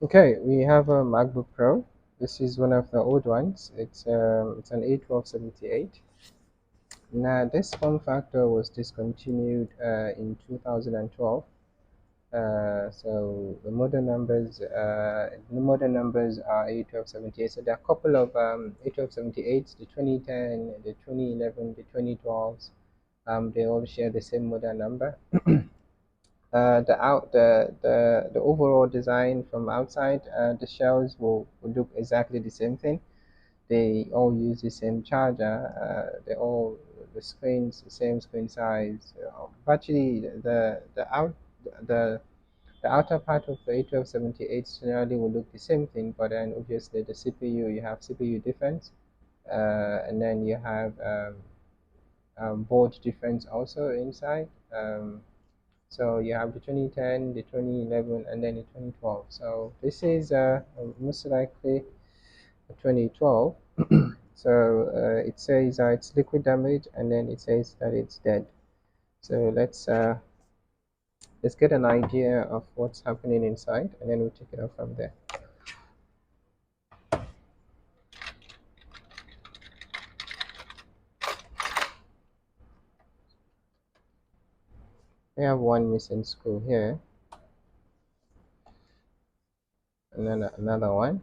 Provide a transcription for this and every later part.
Okay, we have a MacBook Pro. This is one of the old ones. It's an A1278. Now, this form factor was discontinued in 2012. So the modern numbers are A1278. So there are a couple of A1278s, the 2010, the 2011, the 2012s. They all share the same model number. The overall design from outside, the shells will look exactly the same thing. They all use the same charger. They all the screens the same screen size. Actually, the the outer part of the A1278 generally will look the same thing, but then obviously the CPU, you have CPU difference, and then you have board difference also inside. So you have the 2010, the 2011, and then the 2012. So this is most likely 2012. So it says it's liquid damage, and then it says that it's dead. So let's get an idea of what's happening inside, and then we'll take it up from there. We have one missing screw here, and then another one.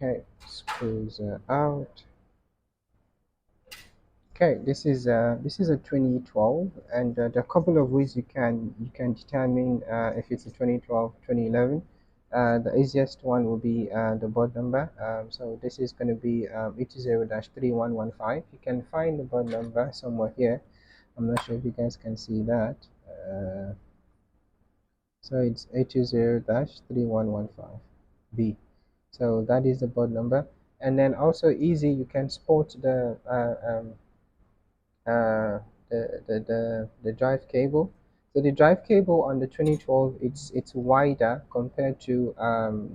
Okay, screws are out. Okay, this is a 2012, and there are a couple of ways you can determine if it's a 2012, 2011. The easiest one will be the board number. So this is going to be 80-3115. You can find the board number somewhere here. I'm not sure if you guys can see that. So it's 80-3115B. So that is the board number, and then also easy. You can spot uh, the drive cable. So the drive cable on the 2012, it's wider compared to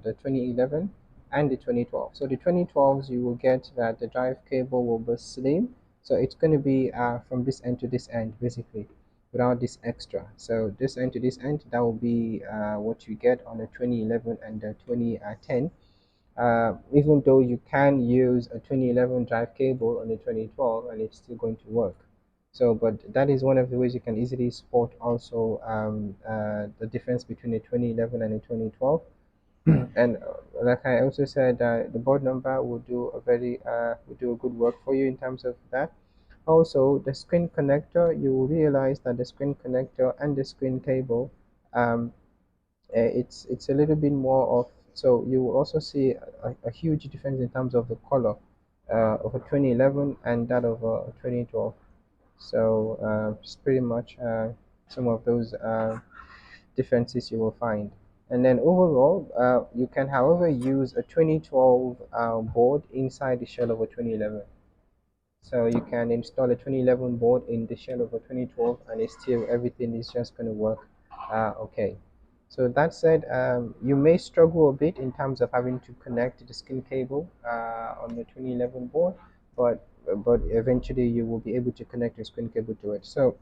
the 2011 and the 2012. So the 2012s, you will get that the drive cable will be slim. So it's going to be from this end to this end, basically, without this extra. So this end to this end, that will be what you get on the 2011 and the 2010. Even though you can use a 2011 drive cable on the 2012 and it's still going to work. So, but that is one of the ways you can easily spot also the difference between the 2011 and the 2012. And like I also said, the board number will do a good work for you in terms of that. Also, the screen connector, you will realize that the screen connector and the screen cable, um, it's a little bit more of, so you will also see a huge difference in terms of the color of a 2011 and that of a 2012. So it's pretty much some of those differences you will find. And then overall, you can however use a 2012 board inside the shell of a 2011. So you can install a 2011 board in the shell of a 2012, and it's still everything is just going to work okay. So that said, you may struggle a bit in terms of having to connect the skin cable on the 2011 board, but eventually you will be able to connect the screen cable to it. So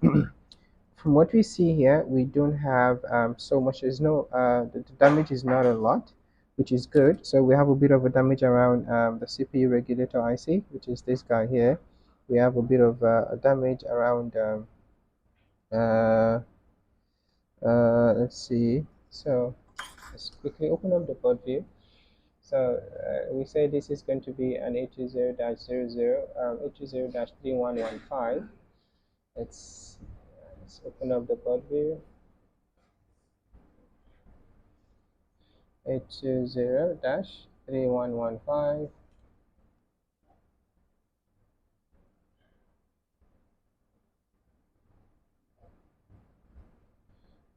from what we see here, we don't have so much. There's no the damage is not a lot, which is good. So we have a bit of a damage around the CPU regulator IC, which is this guy here. We have a bit of a damage around. Uh, let's see. So let's quickly open up the board view. So we say this is going to be an 80-00, 80-3115. Let's open up the board view. 80-3115.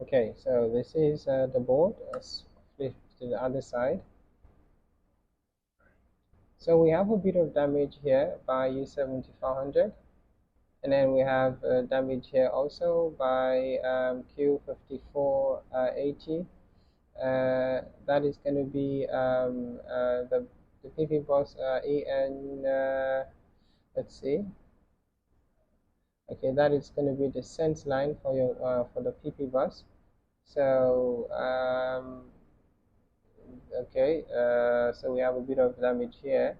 Okay, so this is the board. Let's flip to the other side. So we have a bit of damage here by U7400, And then we have damage here also by Q5480. That is going to be the PP bus EN, let's see. Okay, that is going to be the sense line for your for the PP bus. So okay, so we have a bit of damage here.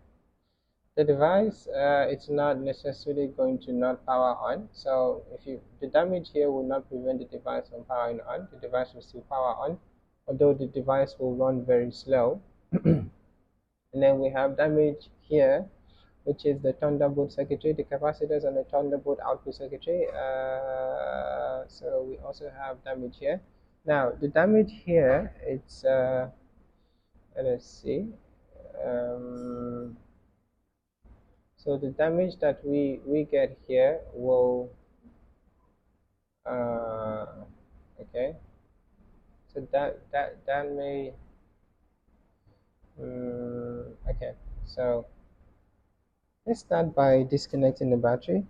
The device, it's not necessarily going to not power on. So if you, the damage here will not prevent the device from powering on. The device will still power on, although the device will run very slow. And then we have damage here, which is the Thunderbolt circuitry, the capacitors and the Thunderbolt output circuitry. So we also have damage here. Now the damage here, it's let's see. So the damage that we get here will okay. So that may okay. So let's start by disconnecting the battery.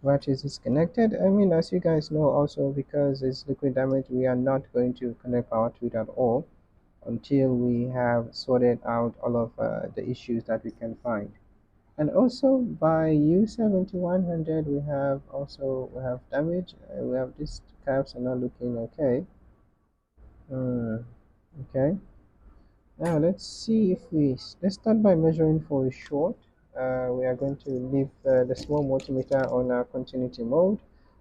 Battery is disconnected. I mean, as you guys know, also because it's liquid damage, we are not going to connect power to it at all until we have sorted out all of the issues that we can find. And also by U7100 we have damage. We have these caps are not looking okay. Okay, now let's see if let's start by measuring for a short. We are going to leave the small multimeter on our continuity mode.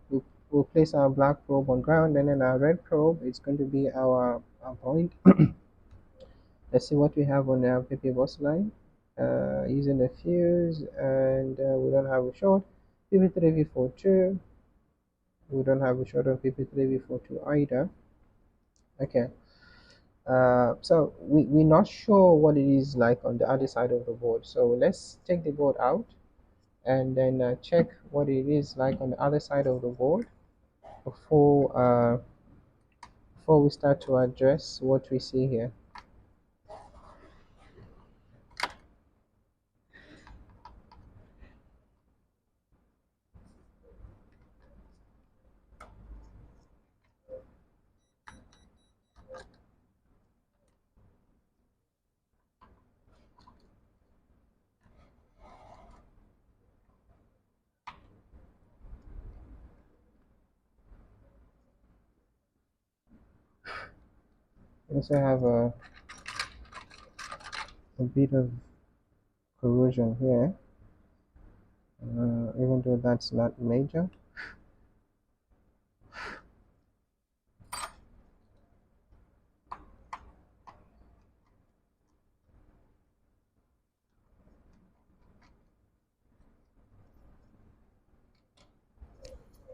We'll place our black probe on ground, and then our red probe is going to be our point. Let's see what we have on our PP bus line. Using the fuse, and we don't have a short. PP3V42. We don't have a short of PP3V42 either. Okay. So we're not sure what it is like on the other side of the board. So let's take the board out and then check what it is like on the other side of the board before before we start to address what we see here. We also have a bit of corrosion here, even though that's not major.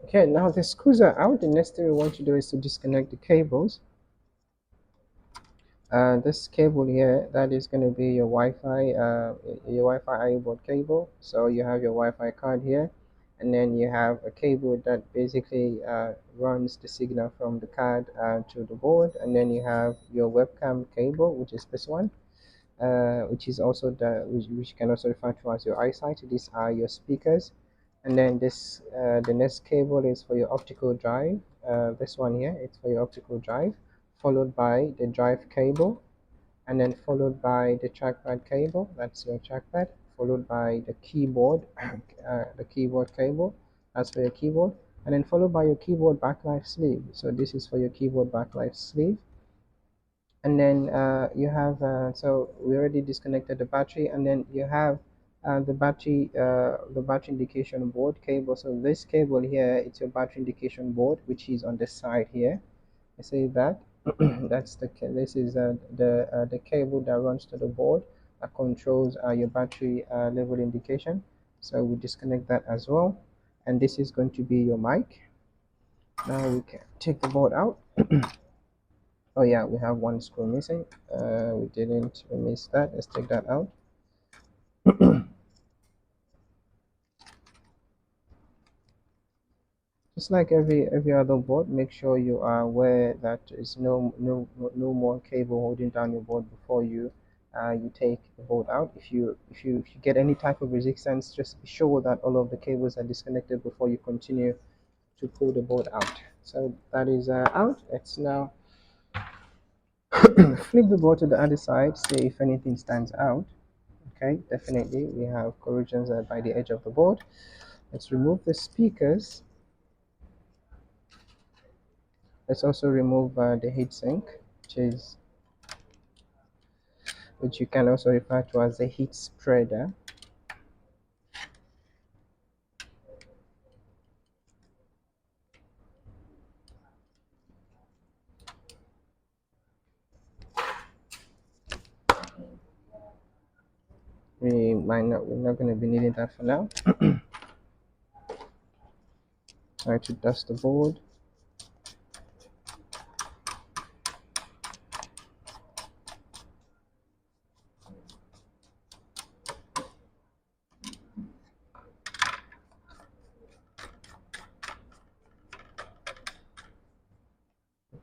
Okay, now the screws are out. The next thing we want to do is to disconnect the cables. This cable here, that is going to be your Wi-Fi IO board cable. So you have your Wi-Fi card here, and then you have a cable that basically runs the signal from the card to the board, and then you have your webcam cable, which is this one, which is also which can also refer to as your eyesight. These are your speakers, and then this the next cable is for your optical drive. This one here, it's for your optical drive, followed by the drive cable, and then followed by the trackpad cable. That's your trackpad, followed by the keyboard, the keyboard cable. That's for your keyboard, and then followed by your keyboard backlight sleeve. So this is for your keyboard backlight sleeve. And then you have so we already disconnected the battery, and then you have the battery indication board cable. So this cable here, it's your battery indication board, which is on the side here. I say that that's this is the cable that runs to the board that controls your battery level indication. So we disconnect that as well, and this is going to be your mic. Now we can take the board out. Oh yeah, we have one screw missing. We missed that. Let's take that out. Just like every other board, make sure you are aware that there is no more cable holding down your board before you you take the board out. If you get any type of resistance, just be sure that all of the cables are disconnected before you continue to pull the board out. So that is out. Let's now flip the board to the other side, see if anything stands out. Okay, definitely we have corrosions by the edge of the board. Let's remove the speakers. Let's also remove the heatsink, which you can also refer to as a heat spreader. We're not going to be needing that for now. Try to dust the board.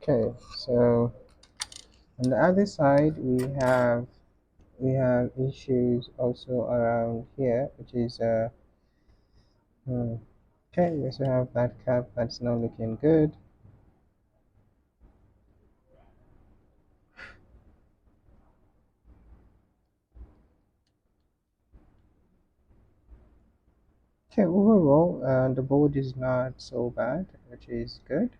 Okay, so on the other side we have issues also around here, which is okay, we also have that cap that's not looking good. Okay, overall the board is not so bad, which is good.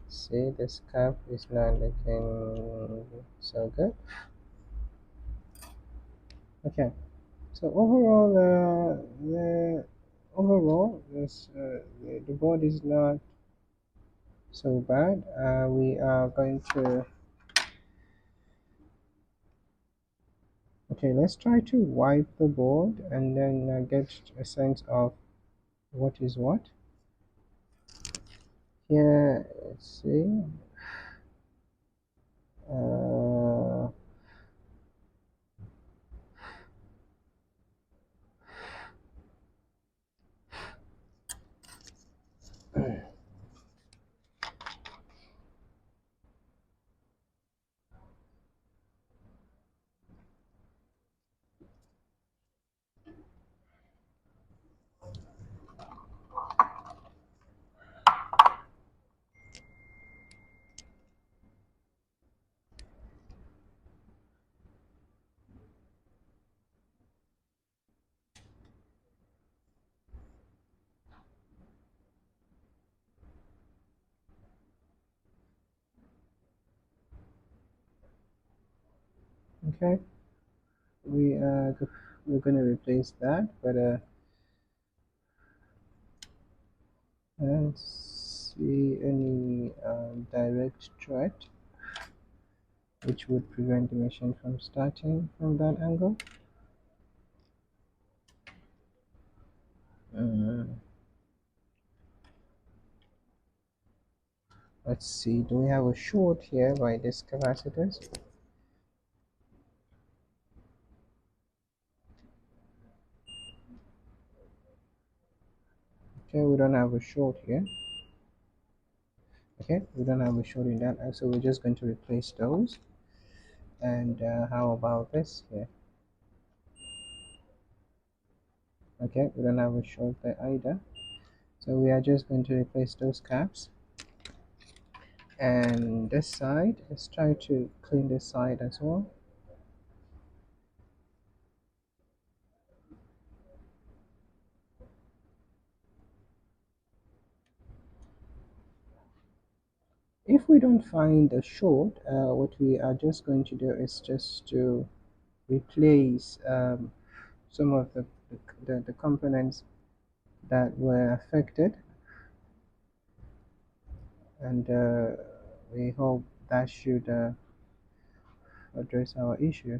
See, this cap is not looking so good. Okay, so overall the board is not so bad. We are going to, okay, let's try to wipe the board and then get a sense of what is what. Here, let's see. Uh, okay, we we're going to replace that, but I don't see any direct threat which would prevent the machine from starting from that angle. Uh, let's see, do we have a short here by this capacitors? Okay, we don't have a short here. Okay, we don't have a short in that, so we're just going to replace those. And how about this here? Okay, we don't have a short there either, so we are just going to replace those caps. And this side, let's try to clean this side as well. If we don't find a short, what we are just going to do is just to replace some of the components that were affected, and we hope that should address our issue.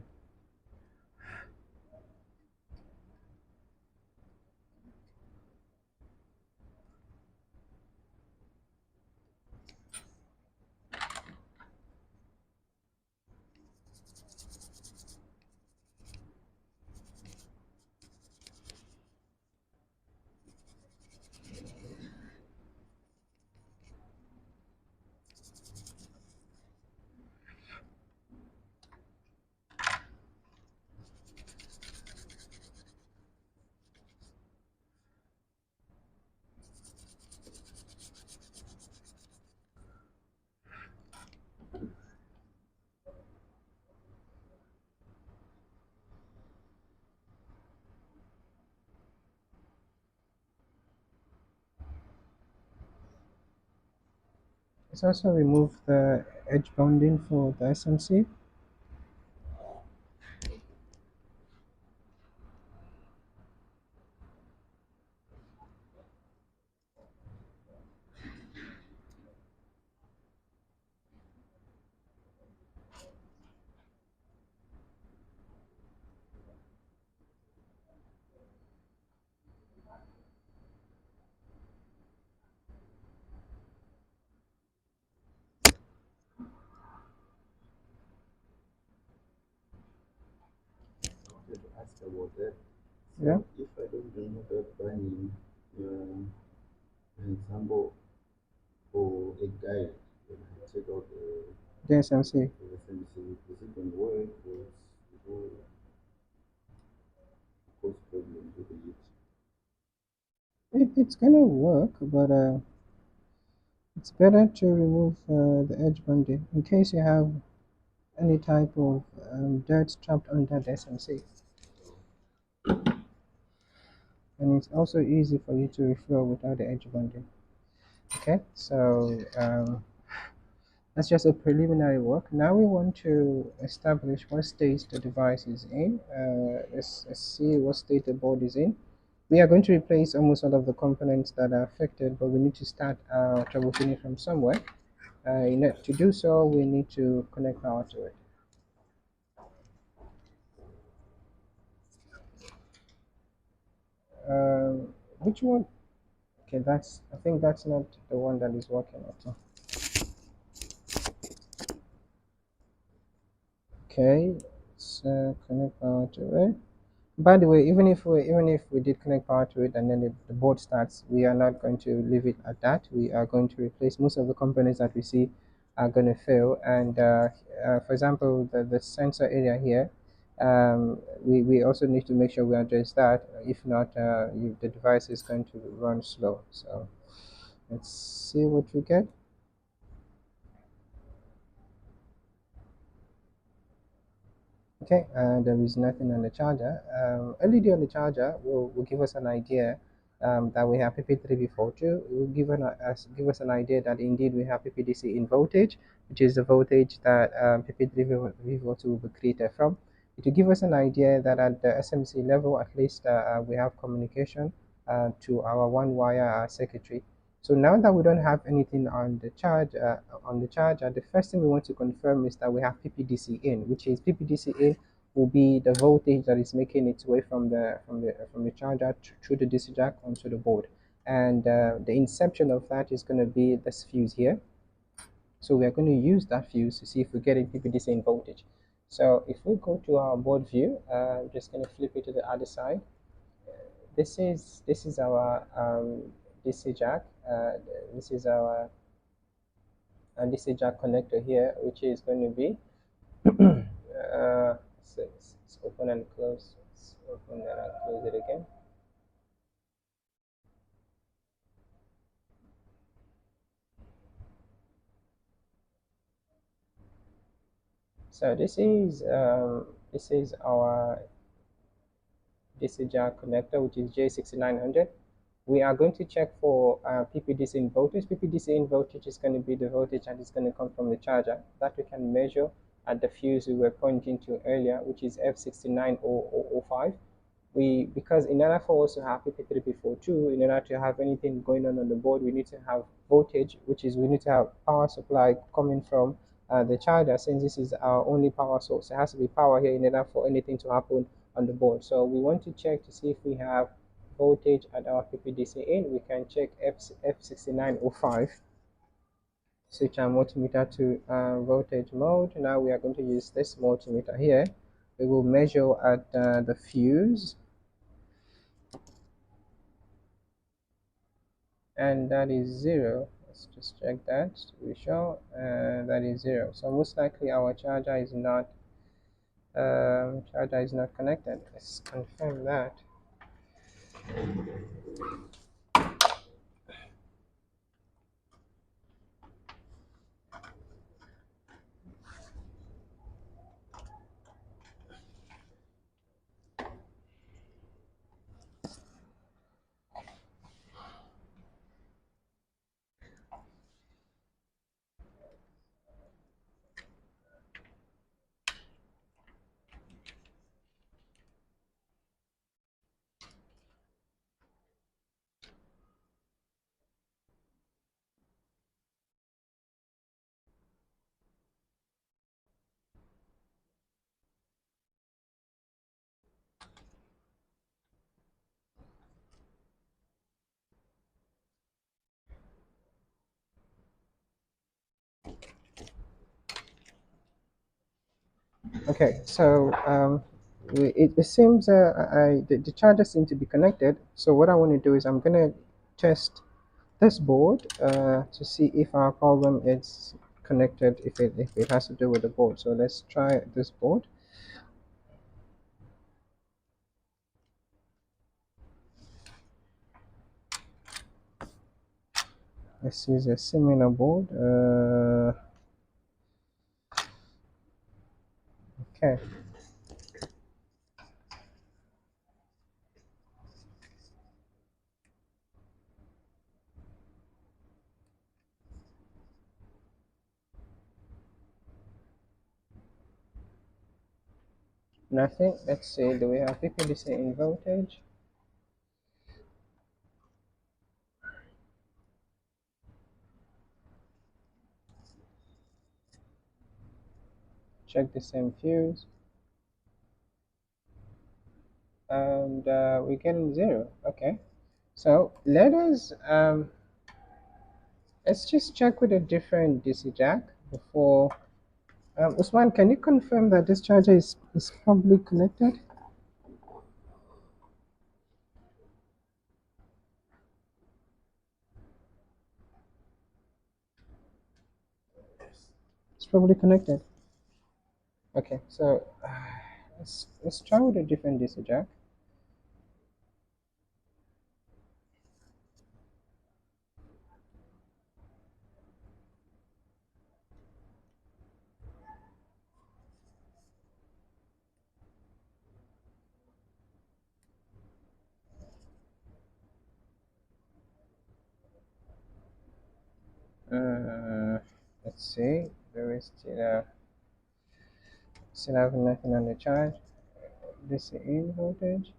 Let's also remove the edge bonding for the SMC. wanted to ask about that. Yeah, So if I don't remove that binding, an example for a guide, when I take out the SMC. the SMC, is it going to work or it will cause problems with it? It's gonna work, but it's better to remove the edge bonding in case you have any type of dirt trapped under the SMC. And it's also easy for you to refill without the edge bonding. Okay, so that's just a preliminary work. Now we want to establish what state the device is in. Let's see what state the board is in. We are going to replace almost all of the components that are affected, but we need to start troubleshooting from somewhere. To do so, we need to connect power to it. Which one? Okay, I think that's not the one that is working. Okay, let's connect power to it. By the way, even if we did connect power to it and then the board starts, we are not going to leave it at that. We are going to replace most of the components that we see are going to fail. And for example, the sensor area here, we also need to make sure we address that. If not, the device is going to run slow. So let's see what we get. Okay, there is nothing on the charger. LED on the charger will give us an idea that we have PP3V42. It will give us an idea that indeed we have PPDC in voltage, which is the voltage that PP3V42 will be created from. It will give us an idea that at the SMC level, at least we have communication to our one-wire circuitry. So now that we don't have anything on the charger, the first thing we want to confirm is that we have PPDC in, which is PPDC in will be the voltage that is making its way from the charger through the DC jack onto the board, and the inception of that is going to be this fuse here. So we are going to use that fuse to see if we get a PPDC in voltage. So if we go to our board view, I'm just going to flip it to the other side. This is our DC jack. This is our DC jack connector here, which is going to be so it's open and close. Let's open that and close it again. So this is our DC jack connector, which is J6900. We are going to check for PPDC in voltage. PPDC in voltage is going to be the voltage that is going to come from the charger that we can measure at the fuse we were pointing to earlier, which is F690005. Because in order for us to have PP3P42, in order to have anything going on the board, we need to have voltage, which is we need to have power supply coming from the charger. Since this is our only power source, there has to be power here in order for anything to happen on the board. So we want to check to see if we have voltage at our PPDC in. We can check F6905. Switch our multimeter to voltage mode. Now we are going to use this multimeter here. We will measure at the fuse, and that is 0. Let's just check that to be sure. That is 0. So most likely our charger is not connected. Let's confirm that. Okay, so it seems the chargers seem to be connected. So what I want to do is I'm gonna test this board to see if our problem is connected, if it has to do with the board. So let's try this board. Let's use a similar board. Okay, nothing. Let's see. Do we have PPDC in voltage? Check the same fuse, and we're getting zero. Okay, so let's just check with a different DC jack before. Usman, can you confirm that this charger is probably connected? It's probably connected. Okay, so let's try with a different DC jack. Uh, let's see. There is still have nothing on the charge. DC in voltage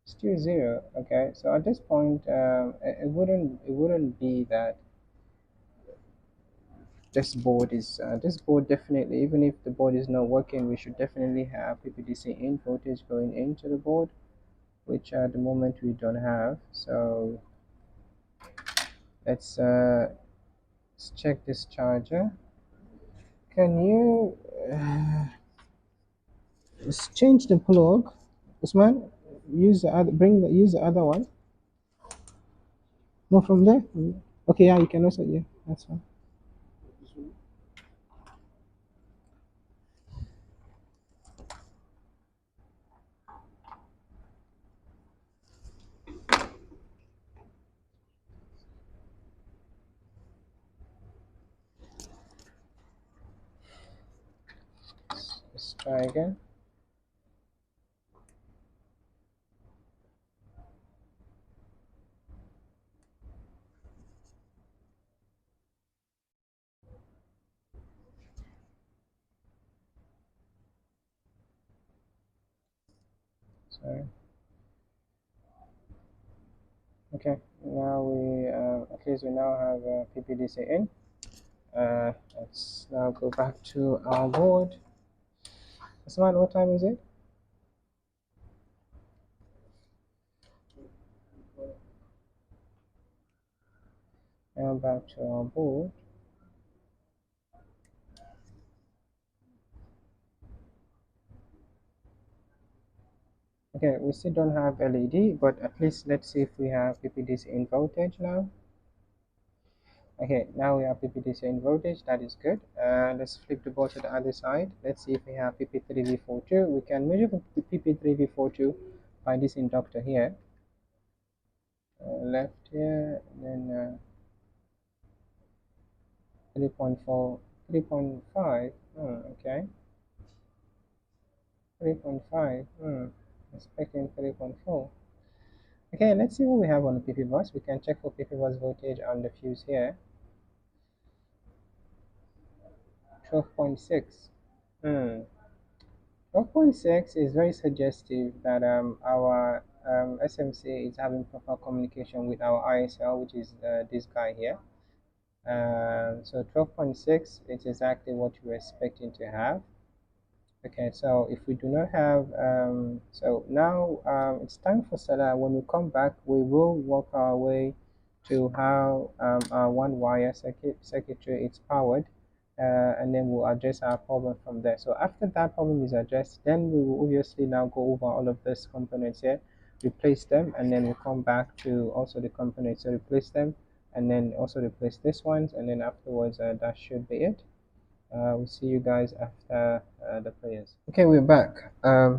still zero. Okay, so at this point, it wouldn't be that this board definitely, even if the board is not working, we should definitely have PPDC in voltage going into the board, which at the moment we don't have. So let's let's check this charger. Can you let's change the plug, Usman? Use the other one. No, from there. Okay, yeah, you can also, yeah, that's fine. Let's try again. Sorry. Okay, now at least we now have PPDC in. Let's now go back to our board. Usman, what time is it? Now back to our board. Okay, we still don't have LED, but at least let's see if we have PPDC in voltage now. Okay, now we have PPDC in voltage, that is good. Let's flip the board to the other side. Let's see if we have PP3V42. We can measure the PP3V42 by this inductor here. Left here, then 3.4, 3.5. Okay, 3.5. Expecting 3.4. Okay, let's see what we have on the PP bus. We can check for PP bus voltage on the fuse here. 12.6. 12.6 is very suggestive that our SMC is having proper communication with our ISL, which is this guy here. So 12.6 is exactly what we're expecting to have. Okay, so if we do not have, so now it's time for Salah. When we come back, we will work our way to how our one wire circuitry is powered. and then we'll address our problem from there. So after that problem is addressed, then we will obviously now go over all of these components here, replace them, and then we'll come back to also the components, so replace them, and then also replace this ones, and then afterwards that should be it. We'll see you guys after the prayers. Okay, we're back.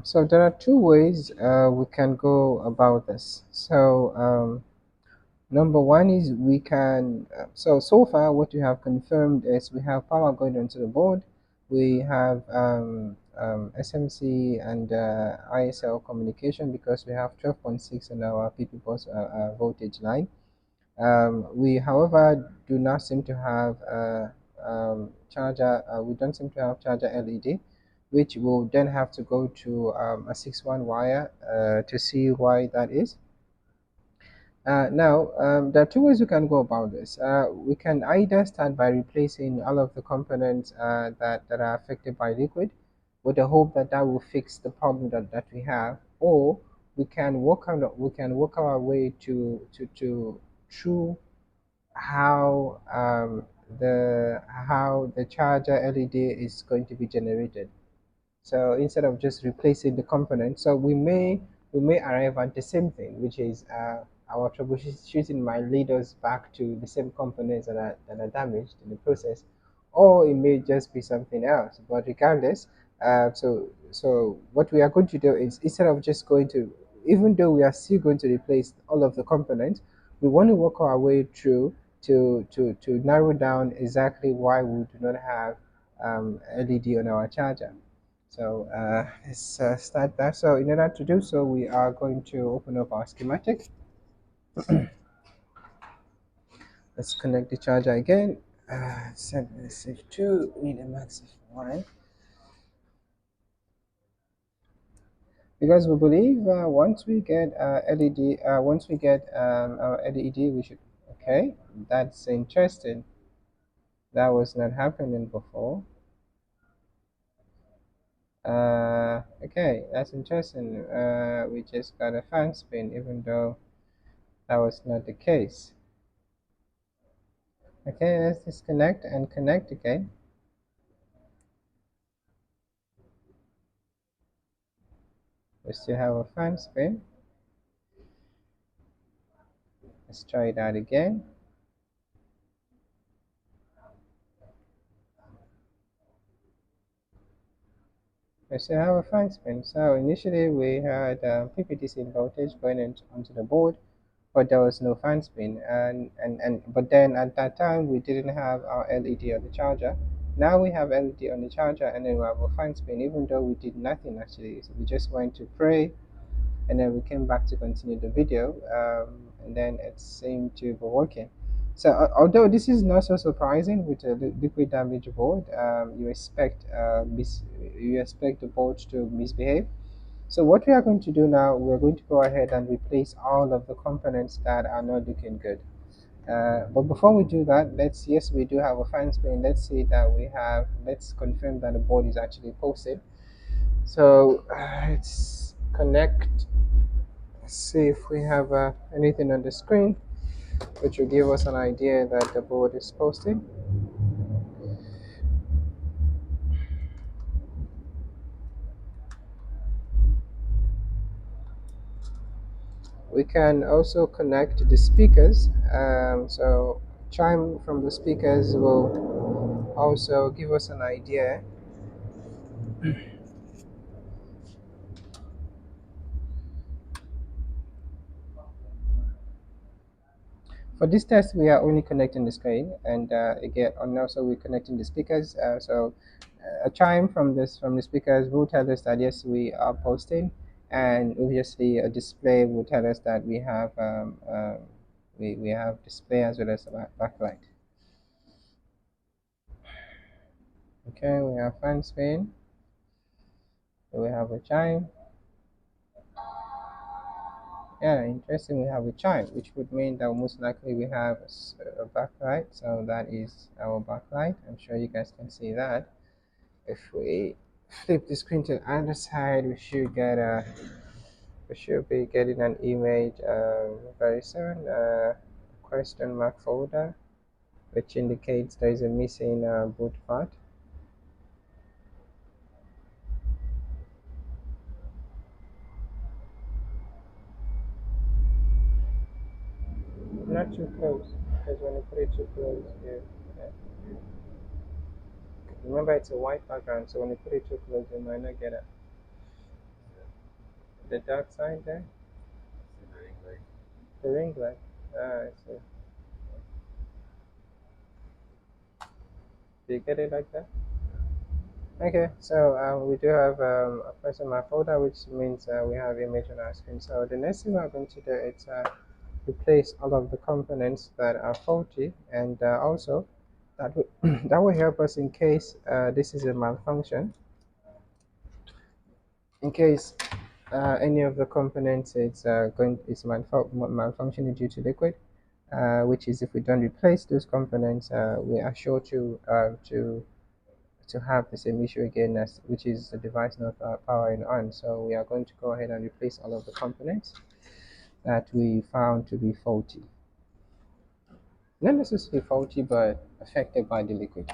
So there are two ways we can go about this. So number one is we can, so far what we have confirmed is we have power going onto the board. We have SMC and ISL communication because we have 12.6 in our PP pulse voltage line. We, however, do not seem to have a charger. We don't seem to have charger LED, which will then have to go to a 6-1 wire to see why that is. Now, there are two ways we can go about this. We can either start by replacing all of the components that are affected by liquid with the hope that that will fix the problem that we have, or we can work our way to through how the charger LED is going to be generated. So instead of just replacing the component, so we may arrive at the same thing, which is our troubleshooting might lead us back to the same components that are damaged in the process, or it may just be something else. But regardless, so what we are going to do is instead of just going to, even though we are still going to replace all of the components, we want to work our way through to narrow down exactly why we do not have LED on our charger. So let's start that. So in order to do so, we are going to open up our schematic. Let's connect the charger again. Set message 2, need a max of 1. Because we believe once we get our LED, we should, okay, that's interesting. That was not happening before. Okay, that's interesting. We just got a fan spin, even though that was not the case. Okay, let's disconnect and connect again. We still have a fan spin. Let's try that again. We still have a fan spin. So initially we had PPTC voltage going onto the board, but there was no fan spin. But then at that time we didn't have our LED on the charger. Now we have LED on the charger, and then we have a fan spin, even though we did nothing actually. So we just went to pray, and then we came back to continue the video, and then it seemed to be working. So although this is not so surprising with a liquid damage board, you expect the board to misbehave. So what we are going to do now, we're going to go ahead and replace all of the components that are not looking good. But before we do that, yes, we do have a fan spin. Let's confirm that the board is actually posted. So let's connect. Let's see if we have anything on the screen which will give us an idea that the board is posted. We can also connect the speakers. So chime from the speakers will also give us an idea. For this test, we are only connecting the screen, and again, and also we're connecting the speakers. So a chime from the speakers will tell us that yes, we are posting, and obviously a display will tell us that we have display as well as a backlight. Okay, we have fan spin. We have a chime. Yeah, interesting. We have a chime, which would mean that most likely we have a backlight. So that is our backlight. I'm sure you guys can see that. If we flip the screen to the other side, we should be getting an image very soon. Question mark folder. which indicates there is a missing boot part. Not too close, because when you put it too close, yeah. Remember it's a white background, so when you put it too close, you might not get it. The dark side there, the ring light. Ah, I see. Do you get it like that? Okay, so we do have a press on my folder, which means we have image on our screen. So the next thing we're going to do is replace all of the components that are faulty, and also that will, that will help us in case this is a malfunction. In case any of the components is malfunctioning due to liquid, which is if we don't replace those components, we are sure to have the same issue again, as which is the device not powering on. So we are going to go ahead and replace all of the components that we found to be faulty. Not necessarily faulty, but affected by the liquid.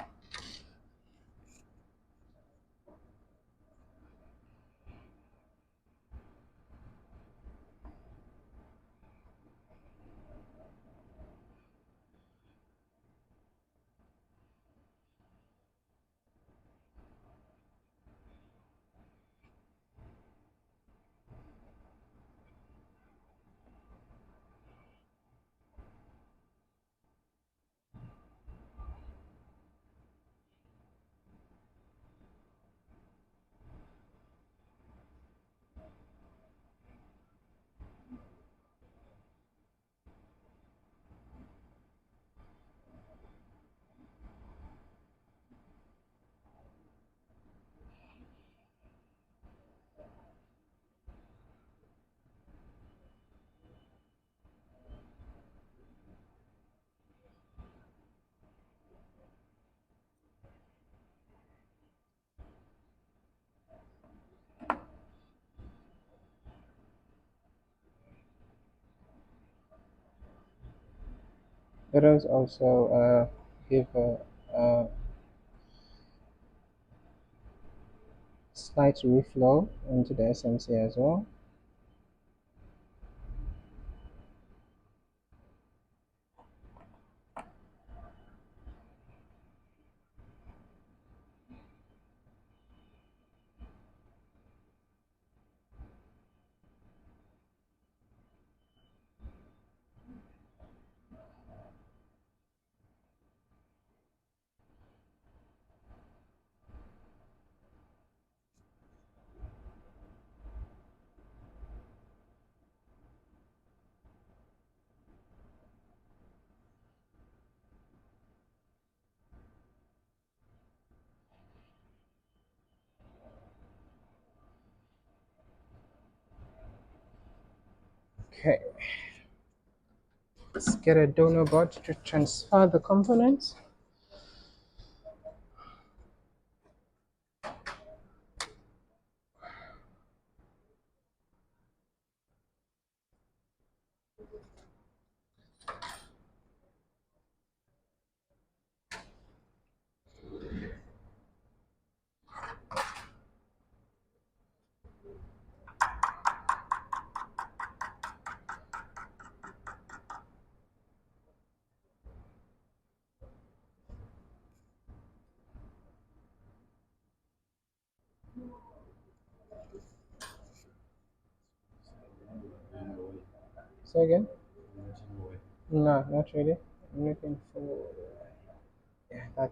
Let us also give a slight reflow into the SMC as well. Okay, let's get a donor board to transfer the components. So again, no, not really. I'm looking for, yeah, that.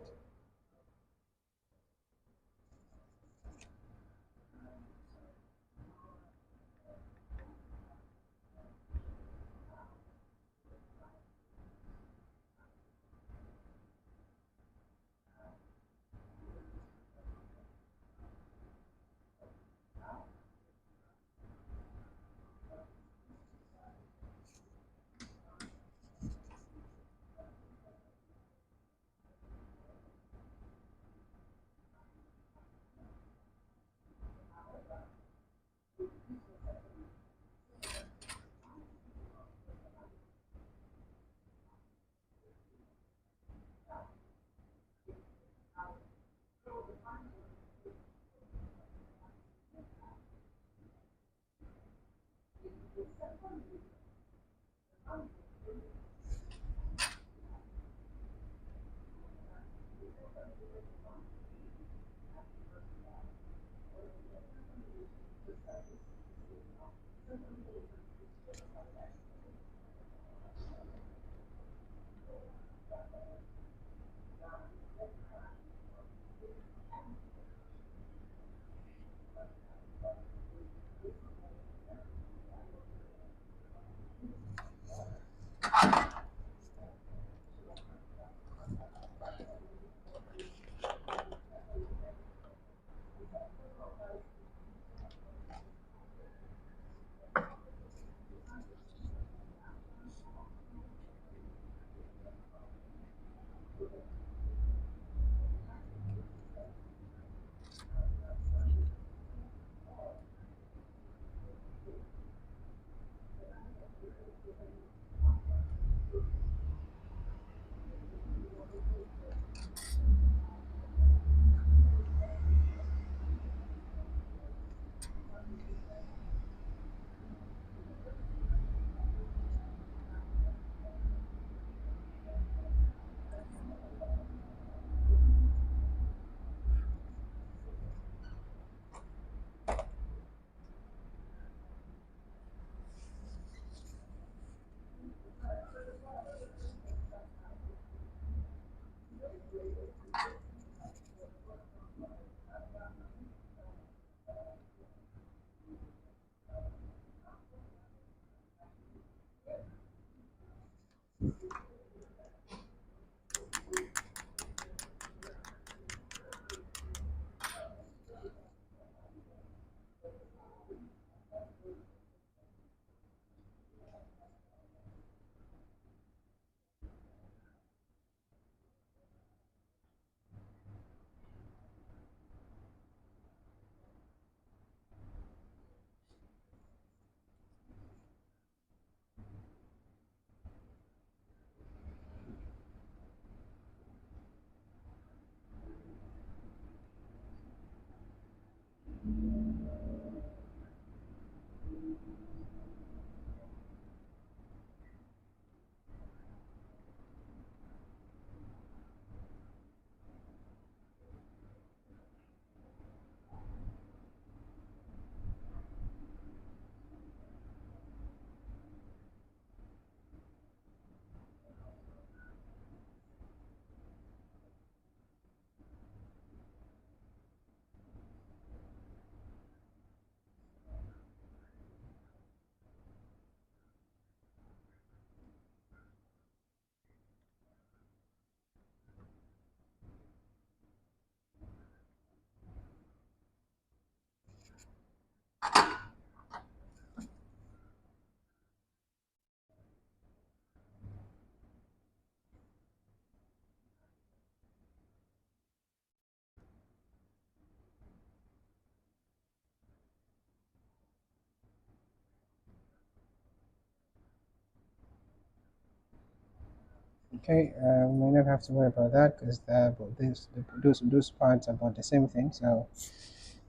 Okay, we may not have to worry about that because those parts are about the same thing, so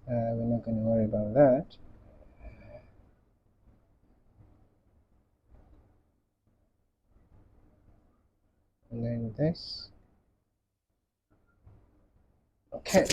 we're not going to worry about that. And then this. Okay.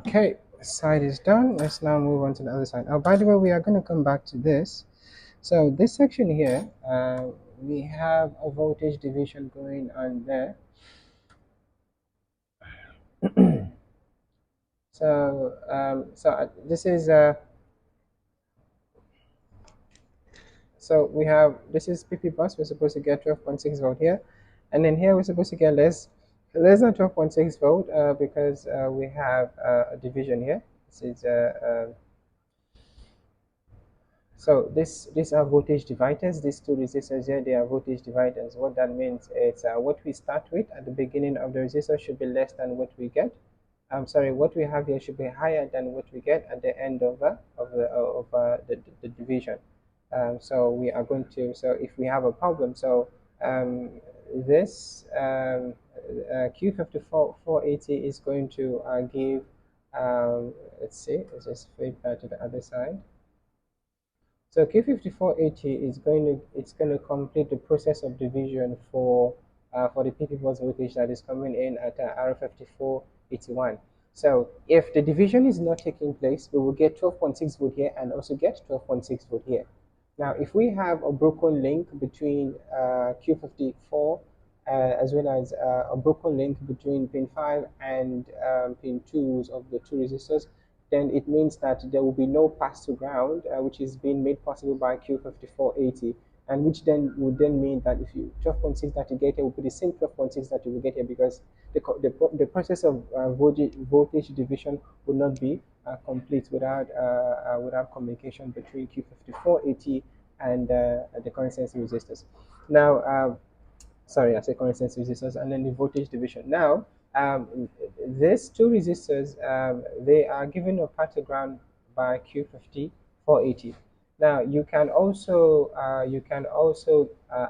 Okay, side is done. Let's now move on to the other side. Oh, by the way, we are going to come back to this. So this section here, we have a voltage division going on there. This is so we have this is PP bus. We're supposed to get 12.6 volt here, and then here we're supposed to get less than 12.6 volt because we have a division here. This is So these are voltage dividers. These two resistors here, they are voltage dividers. What that means is what we start with at the beginning of the resistor should be less than what we get. I'm sorry, what we have here should be higher than what we get at the end of the division. So we are going to, so if we have a problem, so um, this Q54 480 is going to give, let's see, let's just flip that to the other side. So Q5480 is going to complete the process of division for the PP bus voltage that is coming in at R5481. So if the division is not taking place, we will get 12.6 volt here and also get 12.6 volt here. Now, if we have a broken link between Q54 as well as a broken link between pin 5 and pin 2s of the two resistors, then it means that there will be no pass to ground, which is being made possible by Q5480, and which then would then mean that if you 12.6 that you get here will be the same 12.6 that you will get here because the process of voltage division would not be complete without communication between Q5480 and the current sensing resistors. Now, sorry, I said current sensing resistors, and then the voltage division. Now, these two resistors, they are given a path to ground by Q50 480. Now, you can also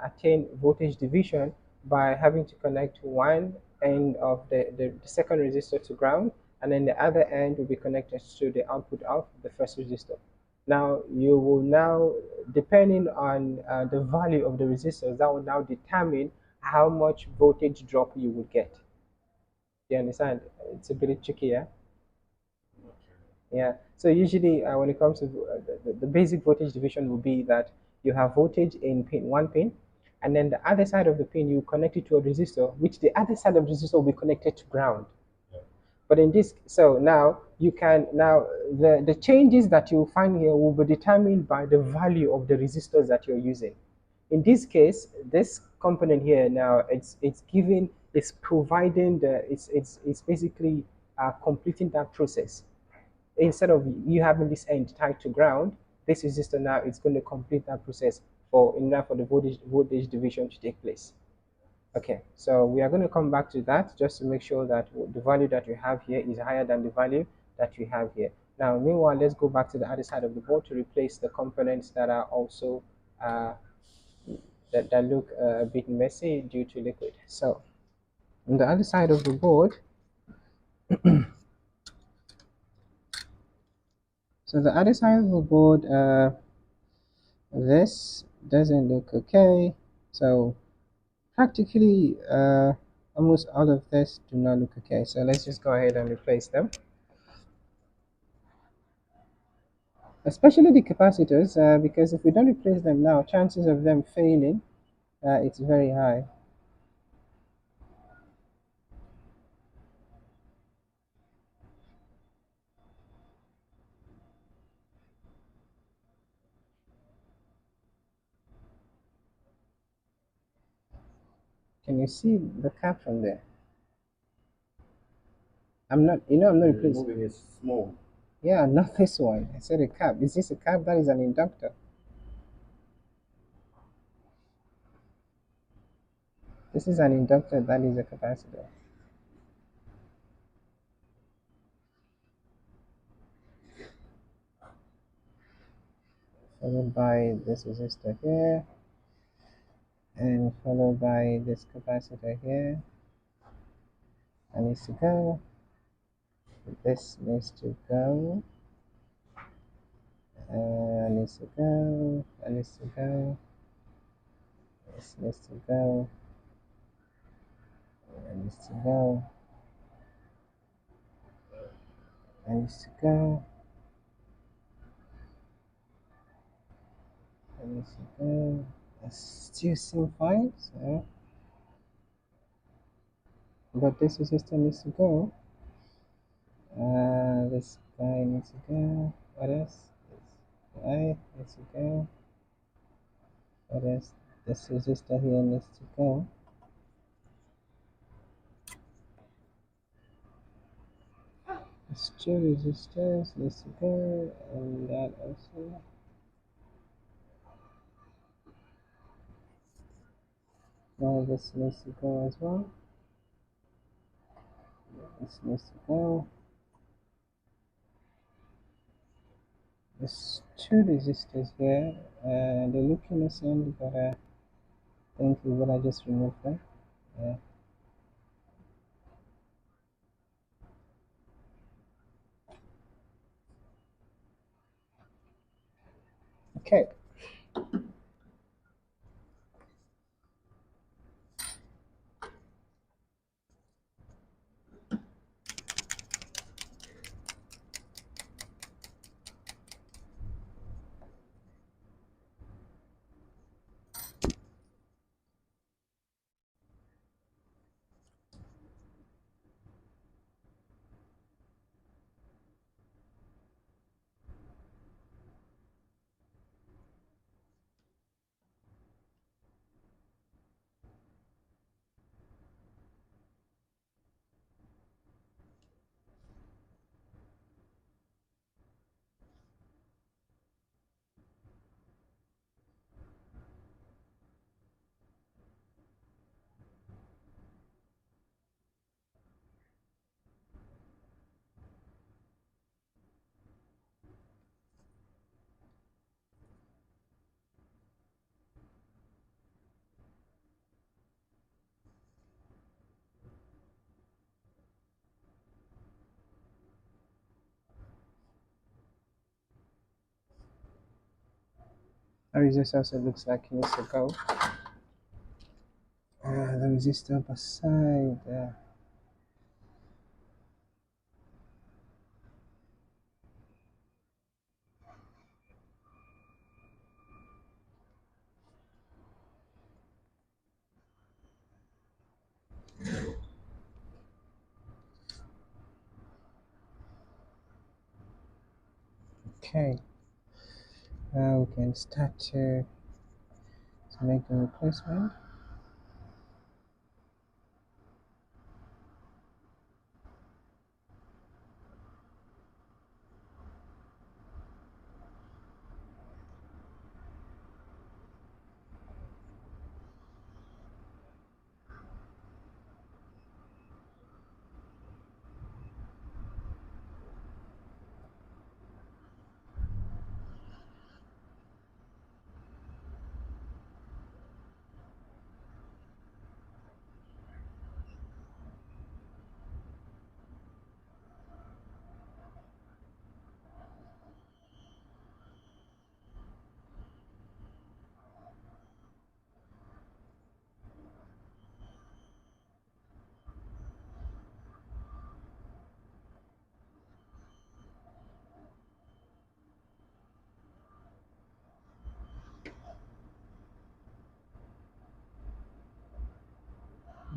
attain voltage division by having to connect one end of the second resistor to ground, and then the other end will be connected to the output of the first resistor. Now, you will now, depending on the value of the resistors, that will now determine how much voltage drop you will get. You understand? It's a bit tricky, yeah? Yeah. So usually when it comes to the basic voltage division will be that you have voltage in one pin, and then the other side of the pin you connect it to a resistor, which the other side of the resistor will be connected to ground. But in this, so now you can now the changes that you find here will be determined by the value of the resistors that you're using. In this case, this component here now it's providing it's basically completing that process. Instead of you having this end tied to ground, this resistor now it's going to complete that process for in order for the voltage division to take place. Okay, so we are going to come back to that just to make sure that the value that you have here is higher than the value that you have here. Now, meanwhile, let's go back to the other side of the board to replace the components that are also uh, that look a bit messy due to liquid. So, on the other side of the board, so the other side of the board, this doesn't look okay. So, practically, almost all of this do not look okay. So let's just go ahead and replace them. Especially the capacitors, because if we don't replace them now, chances of them failing, it's very high. Can you see the cap from there? I'm not, I'm not replacing. Moving is small. Yeah, not this one. I said a cap. Is this a cap? That is an inductor. This is an inductor. That is a capacitor. Followed by this resistor here, and followed by this capacitor here. That needs to go. This needs to go. Needs to go. That needs to go. This needs to go. That needs to go. That needs to go. That needs to go. That's still seem fine. So, but this resistor needs to go. This guy needs to go. What else? This guy needs to go. What else? This resistor here needs to go. These two resistors needs to go, and that also. Now this needs to go as well. This needs to go. There's two resistors here. They're looking the same, but I think we're gonna just remove them. Yeah. Okay. The resistor also looks like it needs to go. The resistor beside. Okay. Now we can start to make the replacement.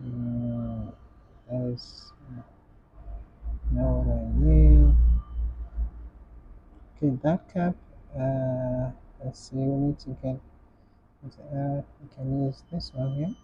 Mm, that is not what I need. Okay, that cap. Let's see. We need to get. We can use this one here.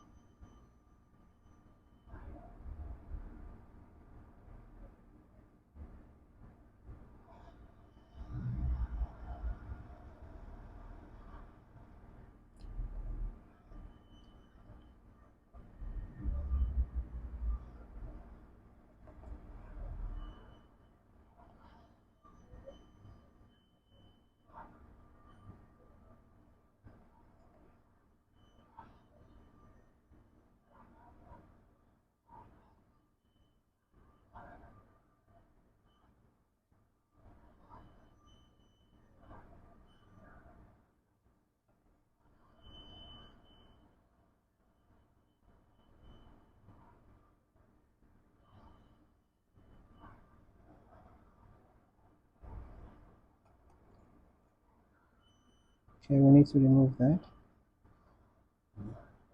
Okay, we need to remove that.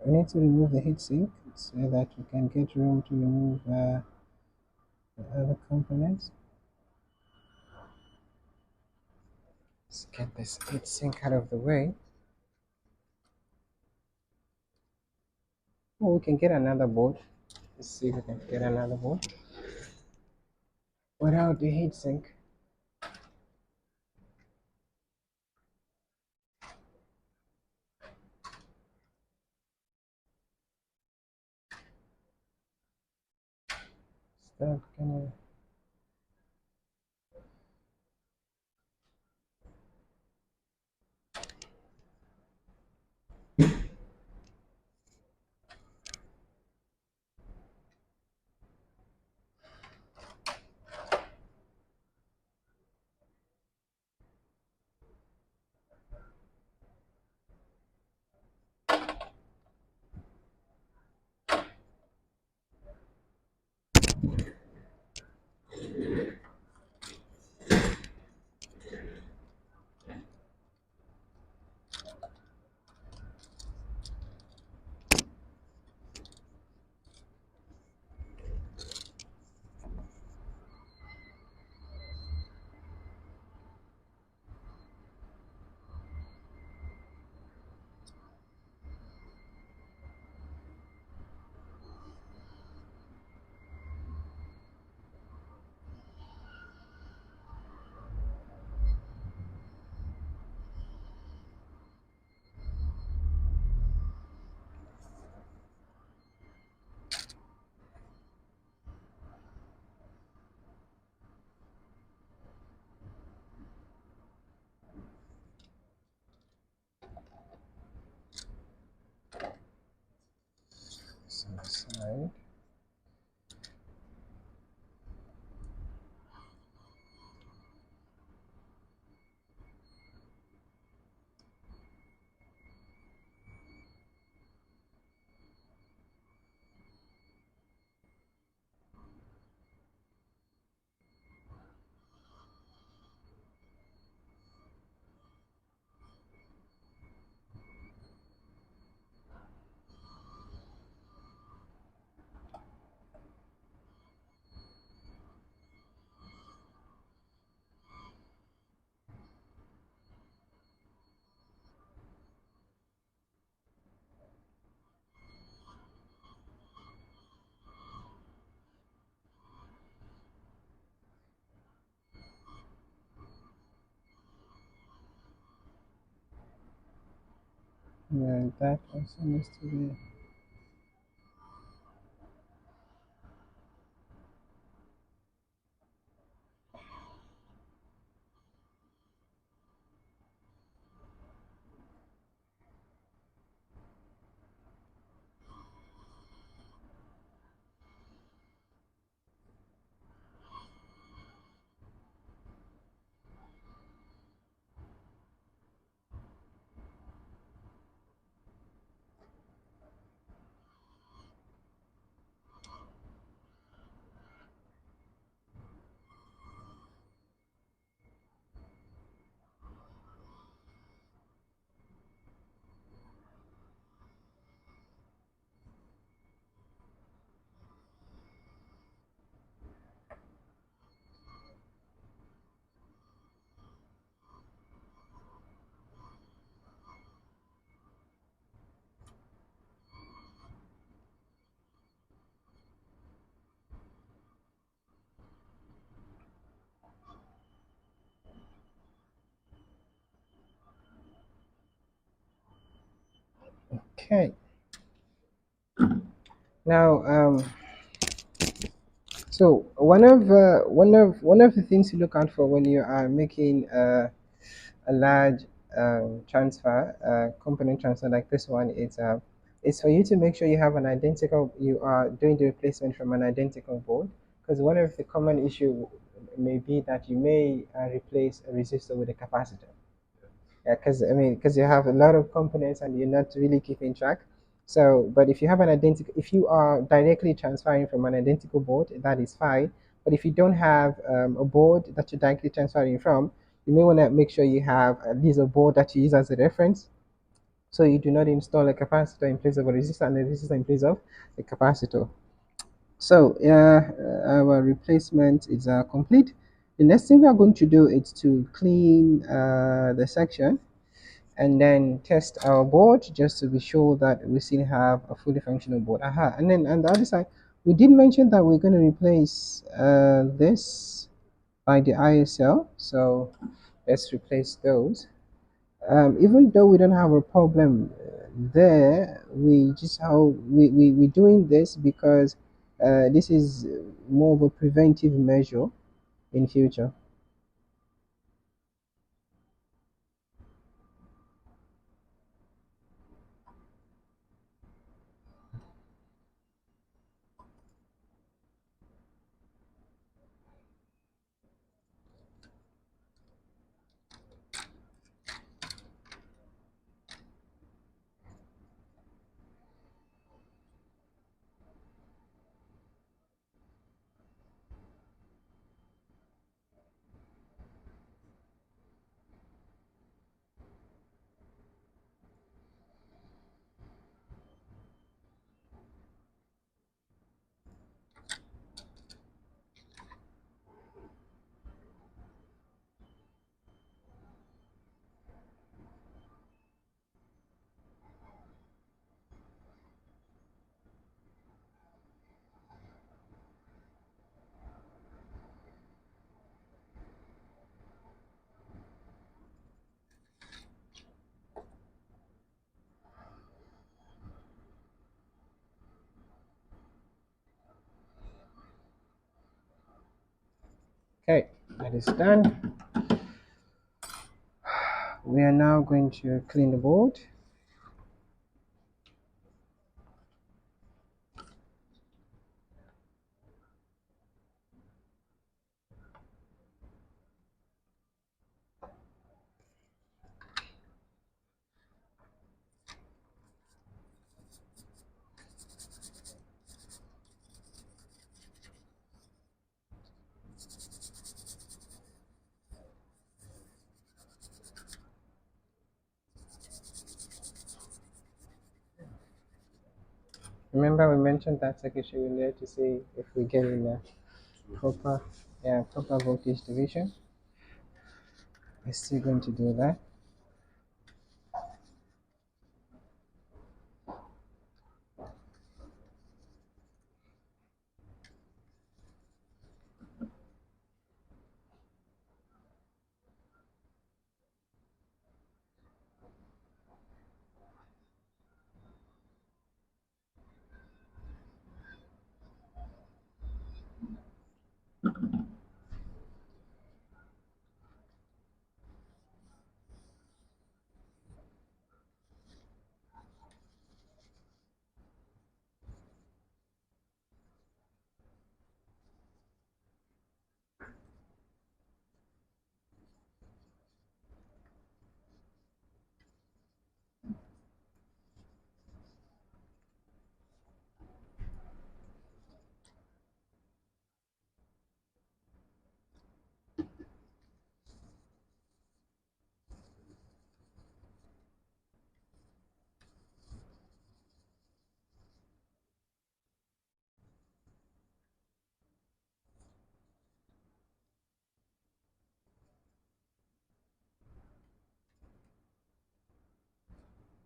We need to remove the heatsink so that we can get room to remove the other components. Let's get this heatsink out of the way. Oh, we can get another board. Let's see if we can get another board without the heatsink. Stuff gonna. This on the side. Yeah, that also needs to be. Okay. Now, so one of the things to look out for when you are making a large transfer, component transfer like this one, is for you to make sure you have an identical. You are doing the replacement from an identical board, because one of the common issue may be that you may replace a resistor with a capacitor. Yeah, because because you have a lot of components and you're not really keeping track. So, but if you have an identical, if you are directly transferring from an identical board, that is fine. But if you don't have a board that you're directly transferring from, You may want to make sure you have at least a board that you use as a reference, so you do not install a capacitor in place of a resistor and a resistor in place of a capacitor. So our replacement is complete. The next thing we are going to do is to clean the section and then test our board just to be sure that we still have a fully functional board. Aha, and then on the other side, we did mention that we're going to replace this by the ISL. So let's replace those. Even though we don't have a problem there, we just how we doing this because this is more of a preventive measure in future. Okay, that is done. We are now going to clean the board. Remember we mentioned that circuitry we need to see if we get in a proper, yeah, proper voltage division. We're still going to do that.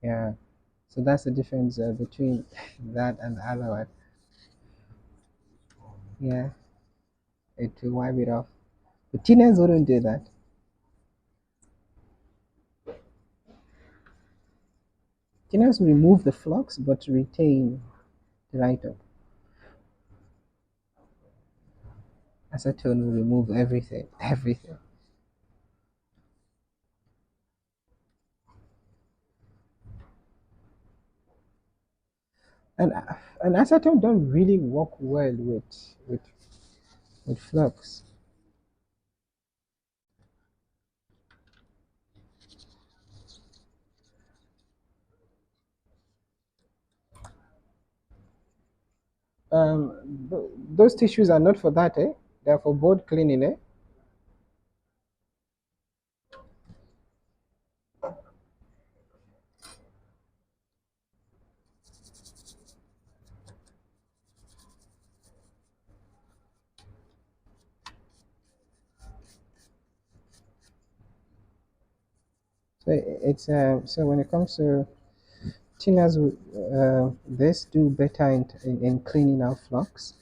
Yeah. So that's the difference between that and the other one. Yeah, it will wipe it off. But Tinas wouldn't do that. Tinas will remove the flux but retain the write-up. Acetone will remove everything, everything. And and acetone don't really work well with flux. Those tissues are not for that, eh? They're for board cleaning, eh? So it's so when it comes to tinners, this do better in cleaning out flux.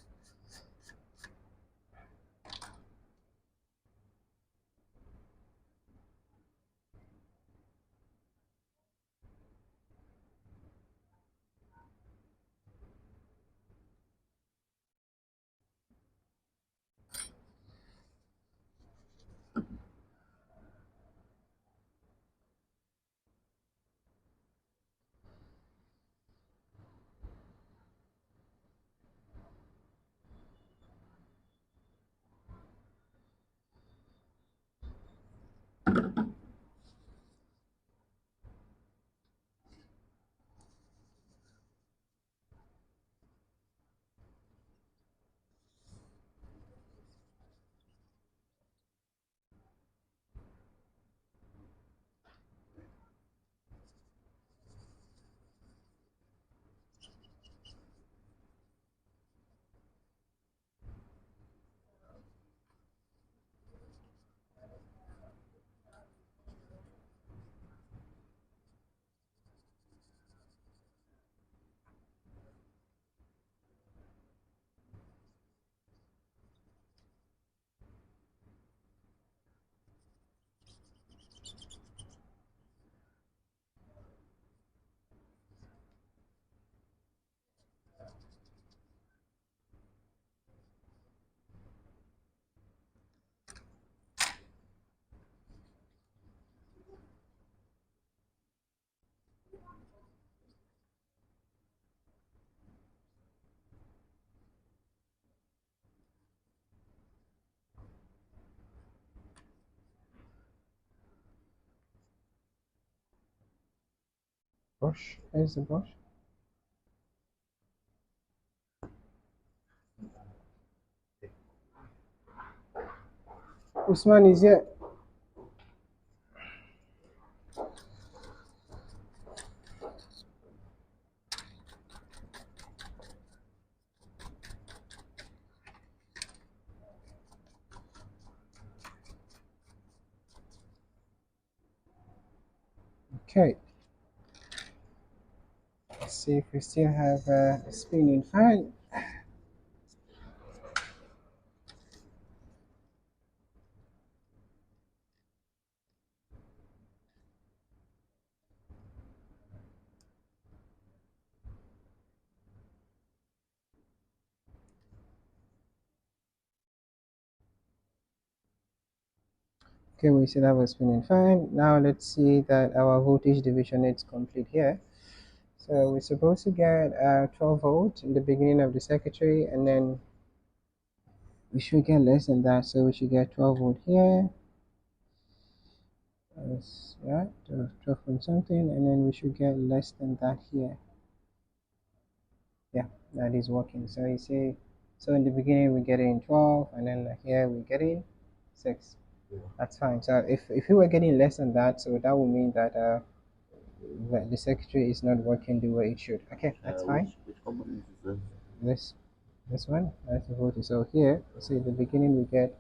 Brush. Where's the brush? Usman is here. Okay. Let's see if we still have a spinning fan. Okay, we still have a spinning fan. Now let's see that our voltage division is complete here. So we're supposed to get 12 volts in the beginning of the circuitry, and then we should get less than that. So we should get 12 volt here. Yeah, 12 point something, and then we should get less than that here. Yeah, that is working. So you see, so in the beginning we get in 12, and then here we get in 6. That's fine. So if we were getting less than that, so that would mean that the secretary is not working the way it should. Okay, that's fine. Which component is that? This this one, that's the voltage. So here, see the beginning we get.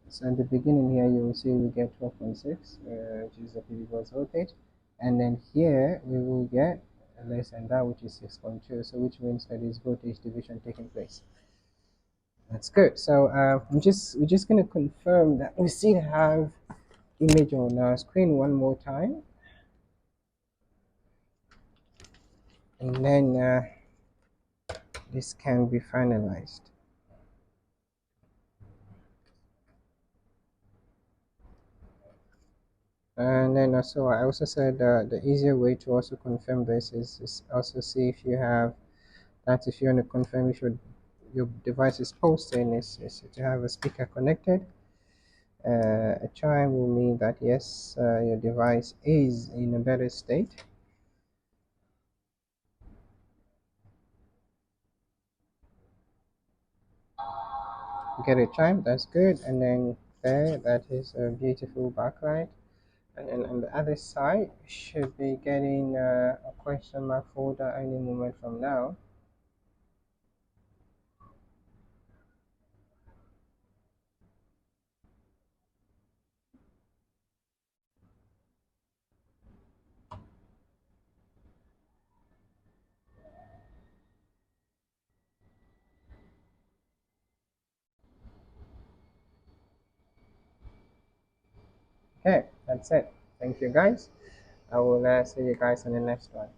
So in the beginning here, you will see we get 12.6, which is the PV volts voltage, and then here we will get less than that, which is 6.2. So which means that is voltage division taking place. That's good. So we're just gonna confirm that we still have image on our screen one more time, and then this can be finalized. And then also I also said the easier way to also confirm this is also see if you have that, if you want to confirm if your device is posting, is to have a speaker connected. A chime will mean that yes, your device is in a better state. Get a chime, that's good. And then there, that is a beautiful backlight. And then on the other side, should be getting a question mark folder any moment from now. That's it. Thank you guys. I will see you guys on the next one.